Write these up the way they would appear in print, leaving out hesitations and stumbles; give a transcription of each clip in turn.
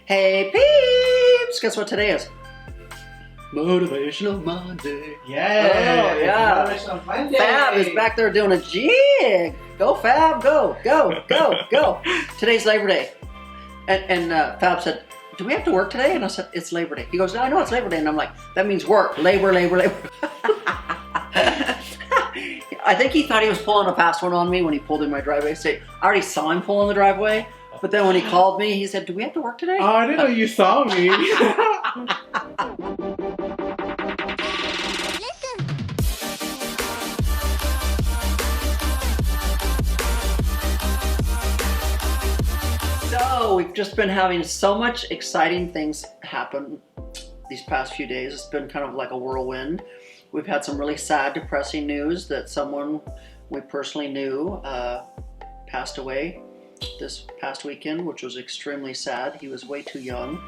Hey peeps! Guess what today is? Motivational Monday. Yeah. Oh, yeah. Motivational Monday. Fab is back there doing a jig. Go Fab, go. Today's Labor Day. And Fab said, do we have to work today? And I said, it's Labor Day. He goes, I know it's Labor Day. And I'm like, that means work. Labor. I think he thought he was pulling a fast one on me when he pulled in my driveway. I already saw him pull in the driveway. But then when he called me, he said, do we have to work today? Oh, I didn't know you saw me. So we've just been having so much exciting things happen these past few days. It's been kind of like a whirlwind. We've had some really sad, depressing news that someone we personally knew passed away this past weekend, which was extremely sad. He was way too young.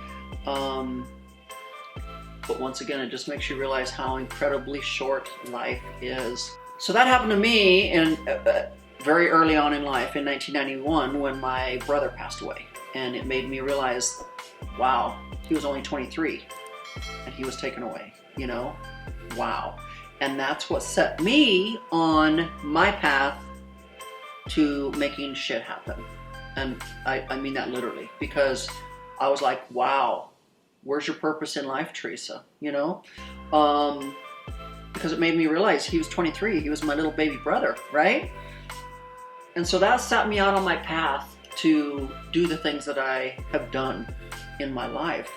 But once again, it just makes you realize how incredibly short life is. So that happened to me in very early on in life in 1991 when my brother passed away. And it made me realize, wow, he was only 23 and he was taken away, you know? Wow. And that's what set me on my path to making shit happen. And I mean that literally, because I was like, wow, where's your purpose in life, Theresa? You know? Because it made me realize he was 23. He was my little baby brother, right? And so that set me out on my path to do the things that I have done in my life.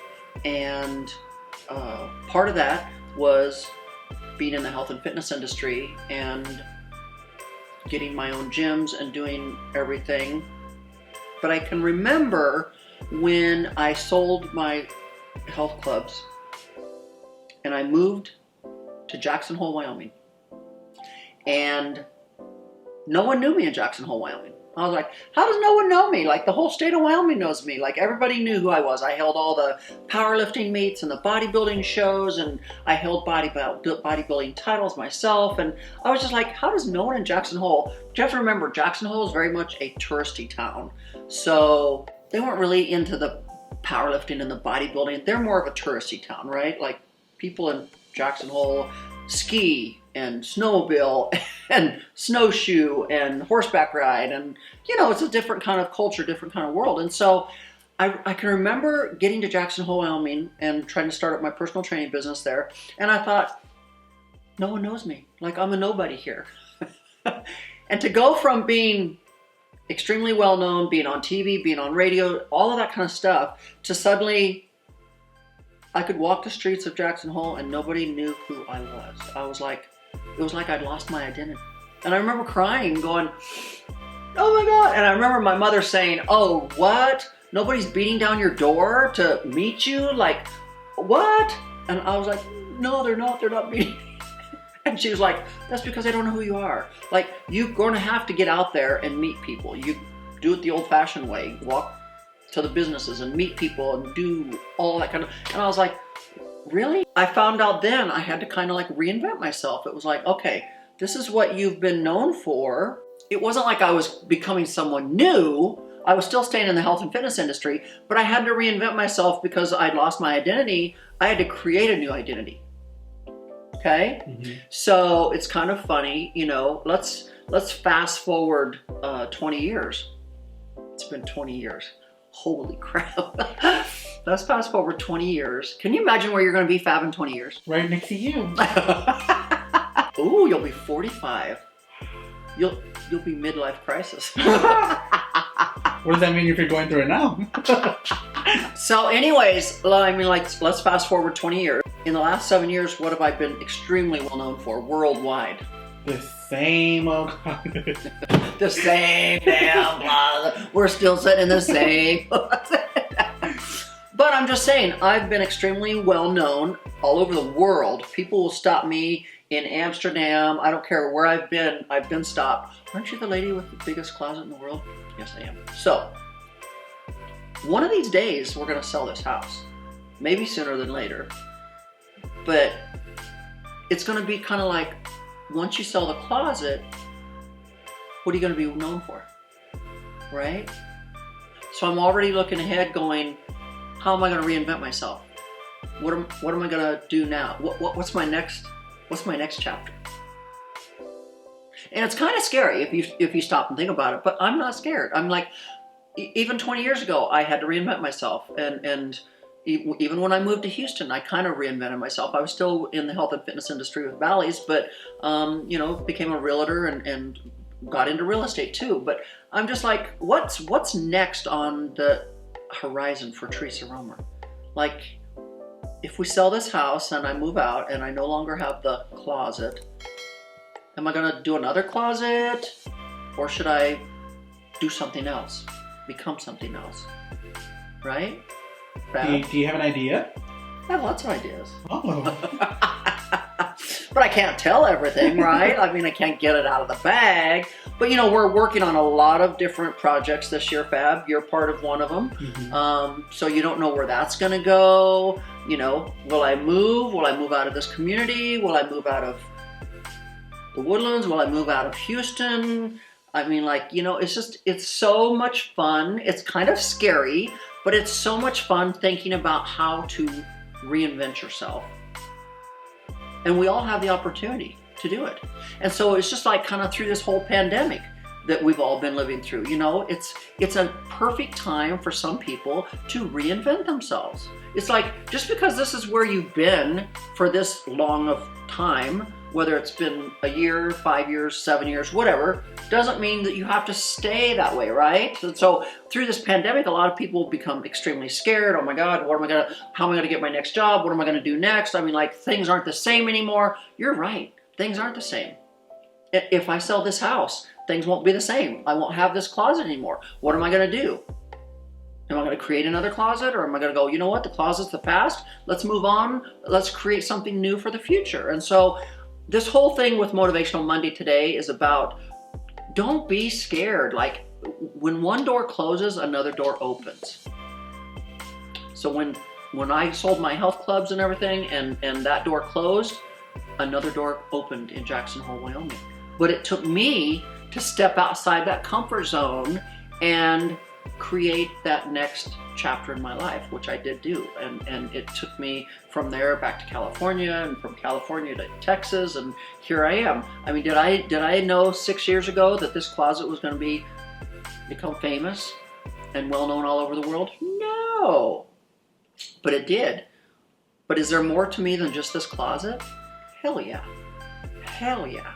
And part of that was being in the health and fitness industry and getting my own gyms and doing everything. But I can remember when I sold my health clubs and I moved to Jackson Hole, Wyoming. And no one knew me in Jackson Hole, Wyoming. I was like, how does no one know me? Like, the whole state of Wyoming knows me. Like, everybody knew who I was. I held all the powerlifting meets and the bodybuilding shows, and I held bodybuilding titles myself. And I was just like, how does no one in Jackson Hole? But you have to remember, Jackson Hole is very much a touristy town. So they weren't really into the powerlifting and the bodybuilding. They're more of a touristy town, right? Like, people in Jackson Hole ski and snowmobile and snowshoe and horseback ride, and you know, it's a different kind of culture, different kind of world. And so I can remember getting to Jackson Hole, Wyoming and trying to start up my personal training business there, and I thought, no one knows me, like I'm a nobody here. And to go from being extremely well known, being on TV, being on radio, all of that kind of stuff, to suddenly I could walk the streets of Jackson Hole and nobody knew who I was. I was like, it was like I'd lost my identity. And I remember crying, going, oh my God. And I remember my mother saying, oh, what? Nobody's beating down your door to meet you? Like, what? And I was like, no, they're not beating. And she was like, that's because I don't know who you are. Like, you're going to have to get out there and meet people. You do it the old fashioned way. Walk to the businesses and meet people and do all that kind of, and I was like, really? I found out then I had to kind of like reinvent myself. It was like, okay, this is what you've been known for. It wasn't like I was becoming someone new. I was still staying in the health and fitness industry, but I had to reinvent myself because I'd lost my identity. I had to create a new identity. Okay? Mm-hmm. So it's kind of funny, you know, let's fast forward 20 years. It's been 20 years. Holy crap. Let's fast forward 20 years. Can you imagine where you're going to be, Fab, in 20 years? Right next to you. Ooh, you'll be 45. You'll be midlife crisis. What does that mean if you're going through it now? So anyways, I mean, like, let's fast forward 20 years. In the last 7 years, what have I been extremely well known for worldwide? The same old The same damn plaza. We're still sitting in the same. But I'm just saying, I've been extremely well known all over the world. People will stop me in Amsterdam. I don't care where I've been stopped. Aren't you the lady with the biggest closet in the world? Yes, I am. So, one of these days, we're going to sell this house. Maybe sooner than later. But it's going to be kind of like, once you sell the closet, what are you going to be known for? Right? So I'm already looking ahead going, how am I going to reinvent myself? What am I going to do now? What's my next chapter? And it's kind of scary if you stop and think about it, but I'm not scared. I'm like, even 20 years ago, I had to reinvent myself. And even when I moved to Houston, I kind of reinvented myself. I was still in the health and fitness industry with Bally's, but, became a realtor and got into real estate too. But I'm just like, what's next on the horizon for Theresa Roemer? Like, if we sell this house and I move out and I no longer have the closet, am I going to do another closet, or should I do something else, become something else, right? Do you have an idea? I have lots of ideas. Oh. But I can't tell everything, right? I mean, I can't get it out of the bag. But, we're working on a lot of different projects this year, Fab. You're part of one of them. Mm-hmm. So you don't know where that's going to go. Will I move? Will I move out of this community? Will I move out of the Woodlands? Will I move out of Houston? I mean, it's so much fun. It's kind of scary, but it's so much fun thinking about how to reinvent yourself. And we all have the opportunity to do it. And so it's just like kind of through this whole pandemic that we've all been living through. It's a perfect time for some people to reinvent themselves. It's like, just because this is where you've been for this long of time, whether it's been a year, 5 years, 7 years, whatever, doesn't mean that you have to stay that way, right? And so through this pandemic, a lot of people become extremely scared. Oh my God, how am I gonna get my next job? What am I gonna do next? I mean, things aren't the same anymore. You're right, things aren't the same. If I sell this house, things won't be the same. I won't have this closet anymore. What am I gonna do? Am I going to create another closet, or am I going to go, you know what, the closet's the past, let's move on, let's create something new for the future? And so this whole thing with Motivational Monday today is about, don't be scared. Like, when one door closes, another door opens. So when I sold my health clubs and everything, and that door closed, another door opened in Jackson Hole, Wyoming. But it took me to step outside that comfort zone and create that next chapter in my life, which I did do. And it took me from there back to California, and from California to Texas, and here I am. I mean, did I know 6 years ago that this closet was going to become famous and well known all over the world? No. But it did. But is there more to me than just this closet? Hell yeah. Hell yeah.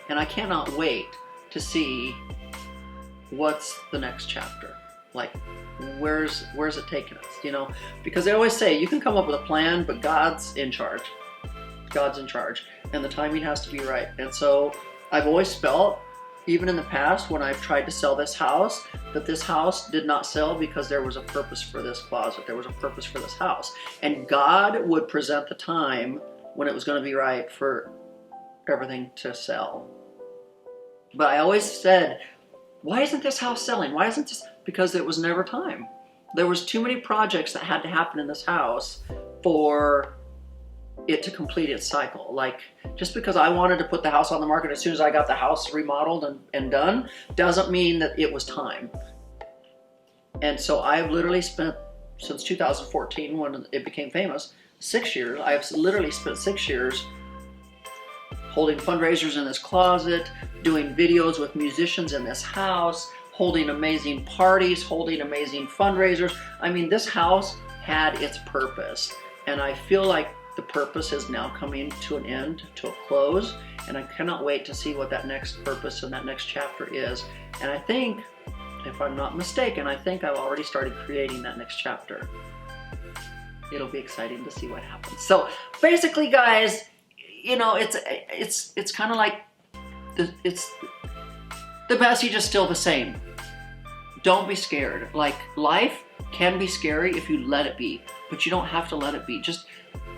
And I cannot wait to see what's the next chapter. Like, where's it taking us, Because they always say you can come up with a plan, but God's in charge. God's in charge, and the timing has to be right. And so I've always felt, even in the past when I've tried to sell this house, that this house did not sell because there was a purpose for this closet. There was a purpose for this house. And God would present the time when it was going to be right for everything to sell. But I always said, why isn't this house selling? Why isn't this? Because it was never time. There was too many projects that had to happen in this house for it to complete its cycle. Like, just because I wanted to put the house on the market as soon as I got the house remodeled and done, doesn't mean that it was time. And so I've literally spent, since 2014, when it became famous, 6 years, I've literally spent 6 years holding fundraisers in this closet, doing videos with musicians in this house, holding amazing parties, holding amazing fundraisers. I mean, this house had its purpose, and I feel like the purpose is now coming to an end, to a close, and I cannot wait to see what that next purpose and that next chapter is. And I think, if I'm not mistaken, I think I've already started creating that next chapter. It'll be exciting to see what happens. So basically, guys, it's kind of like the message is still the same. Don't be scared. Like, life can be scary if you let it be, but you don't have to let it be. Just,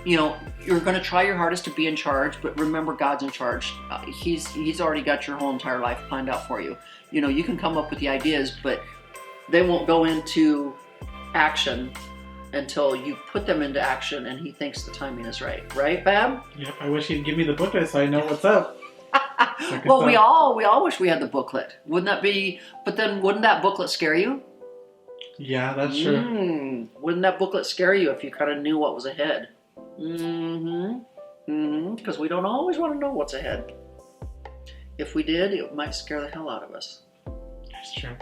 you're going to try your hardest to be in charge, but remember, God's in charge. He's already got your whole entire life planned out for you. You can come up with the ideas, but they won't go into action until you put them into action and he thinks the timing is right. Right, Fab? Yep, I wish he'd give me the booklet so I know what's up. Well, we all wish we had the booklet. Wouldn't that be, but then wouldn't that booklet scare you? Yeah, that's true. wouldn't that booklet scare you if you kind of knew what was ahead? Because we don't always want to know what's ahead. If we did, it might scare the hell out of us. That's true.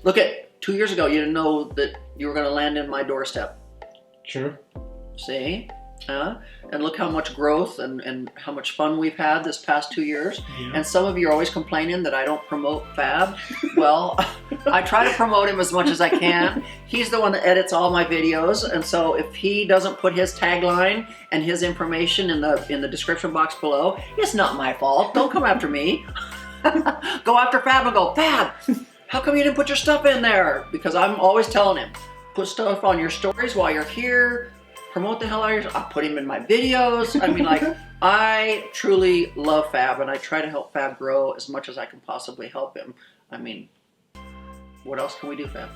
Look at 2 years ago, you didn't know that you were going to land in my doorstep. True. See? And look how much growth and how much fun we've had this past 2 years. Yeah. And some of you are always complaining that I don't promote Fab. Well, I try to promote him as much as I can. He's the one that edits all my videos, and so if he doesn't put his tagline and his information in the description box below, it's not my fault. Don't come after me. Go after Fab and go, Fab, how come you didn't put your stuff in there? Because I'm always telling him, put stuff on your stories while you're here. Promote the hell out of yours. I put him in my videos. I mean, like, I truly love Fab, and I try to help Fab grow as much as I can possibly help him. I mean, what else can we do, Fab?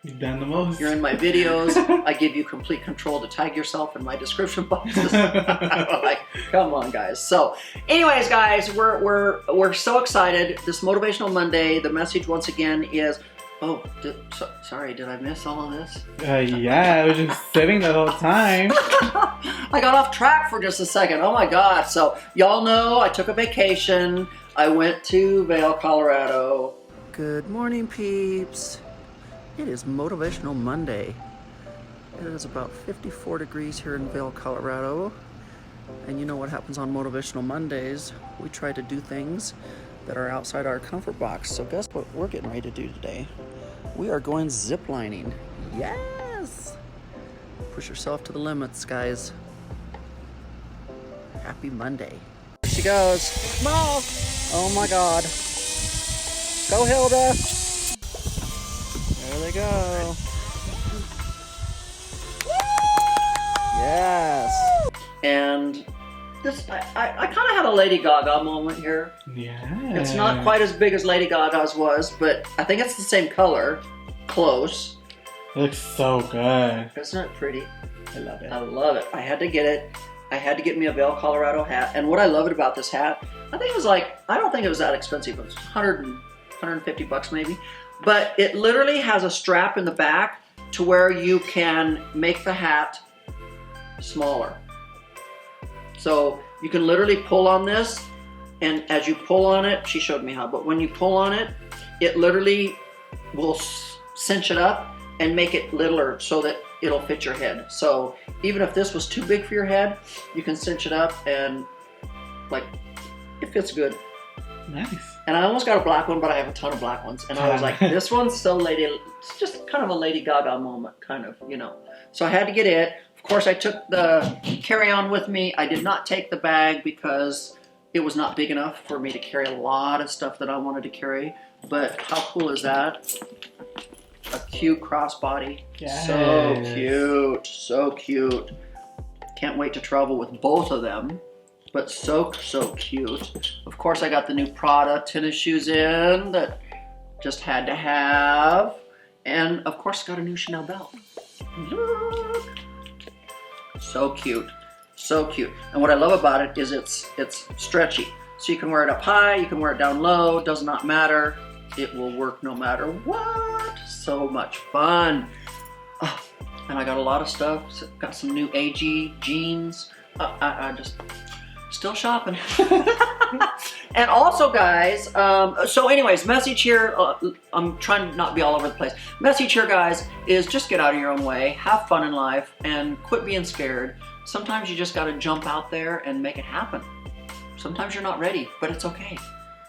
You've done the most. You're in my videos. I give you complete control to tag yourself in my description boxes. Like, come on, guys. So, anyways, guys, we're so excited. This Motivational Monday. The message once again is. Oh, sorry, did I miss all of this? Yeah, I was just sitting the whole time. I got off track for just a second. Oh my God. So, y'all know I took a vacation. I went to Vail, Colorado. Good morning, peeps. It is Motivational Monday. It is about 54 degrees here in Vail, Colorado. And you know what happens on Motivational Mondays? We try to do things that are outside our comfort box. So guess what we're getting ready to do today? We are going ziplining. Yes! Push yourself to the limits, guys. Happy Monday. Here she goes. Come on! Oh my God. Go, Hilda! There they go. Yes! And this, I kind of had a Lady Gaga moment here. Yeah. It's not quite as big as Lady Gaga's was, but I think it's the same color. Close. It looks so good. Isn't it pretty? I love it. I love it. I had to get it. I had to get me a Vail, Colorado hat. And what I loved about this hat, I think it was like, I don't think it was that expensive. It was 150 bucks maybe. But it literally has a strap in the back to where you can make the hat smaller. So you can literally pull on this, and as you pull on it, she showed me how, but when you pull on it, it literally will cinch it up and make it littler so that it'll fit your head. So even if this was too big for your head, you can cinch it up and like, it fits good. Nice. And I almost got a black one, but I have a ton of black ones. And I was like, this one's so it's just kind of a Lady Gaga moment, kind of, you know. So I had to get it. Of course, I took the carry-on with me. I did not take the bag because it was not big enough for me to carry a lot of stuff that I wanted to carry. But how cool is that? A cute crossbody. Yes. So cute. So cute. Can't wait to travel with both of them. But so cute. Of course, I got the new Prada tennis shoes in that just had to have. And of course, got a new Chanel belt. Look. So cute. So cute. And what I love about it is it's stretchy. So you can wear it up high, you can wear it down low, does not matter. It will work no matter what. So much fun. Oh, and I got a lot of stuff. Got some new AG jeans. I just still shopping. And also, guys, so anyways, message here, I'm trying to not be all over the place. Message here, guys, is just get out of your own way, have fun in life, and quit being scared. Sometimes you just got to jump out there and make it happen. Sometimes you're not ready, but it's okay.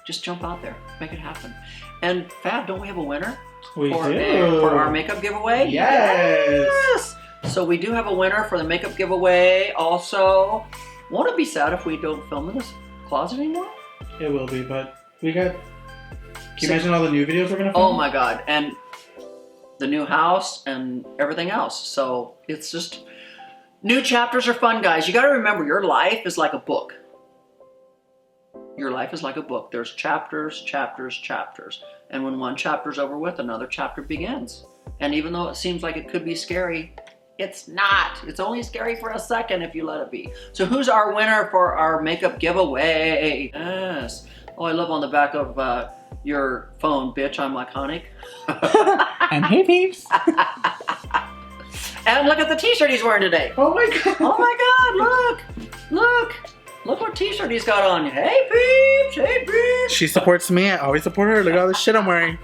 Just jump out there, make it happen. And Fab, don't we have a winner? We do. For our makeup giveaway? Yes. So we do have a winner for the makeup giveaway. Also, won't it be sad if we don't film in this closet anymore? It will be, but we got... Can you imagine all the new videos we're going to film? Oh my God. And the new house and everything else. So it's just... New chapters are fun, guys. You got to remember, your life is like a book. Your life is like a book. There's chapters, chapters, chapters. And when one chapter's over with, another chapter begins. And even though it seems like it could be scary, it's not. It's only scary for a second if you let it be. So who's our winner for our makeup giveaway? Yes. Oh, I love on the back of your phone, bitch, I'm laconic. And hey, peeps. And look at the t-shirt he's wearing today. Oh my god. Oh my god, look. Look what t-shirt he's got on. Hey peeps, hey peeps. She supports me. I always support her. Look at all the shit I'm wearing.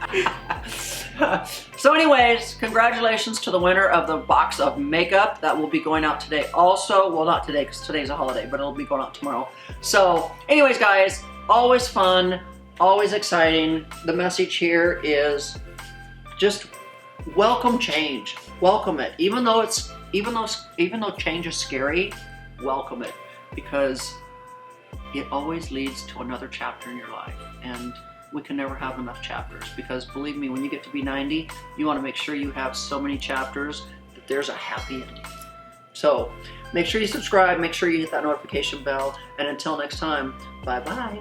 So anyways, congratulations to the winner of the box of makeup that will be going out today also. Well, not today because today's a holiday, but it'll be going out tomorrow. So anyways, guys, always fun, always exciting. The message here is just welcome change. Welcome it. Even though change is scary, welcome it, because it always leads to another chapter in your life. And we can never have enough chapters, because believe me, when you get to be 90, you want to make sure you have so many chapters that there's a happy ending. So make sure you subscribe, make sure you hit that notification bell, and until next time, bye-bye.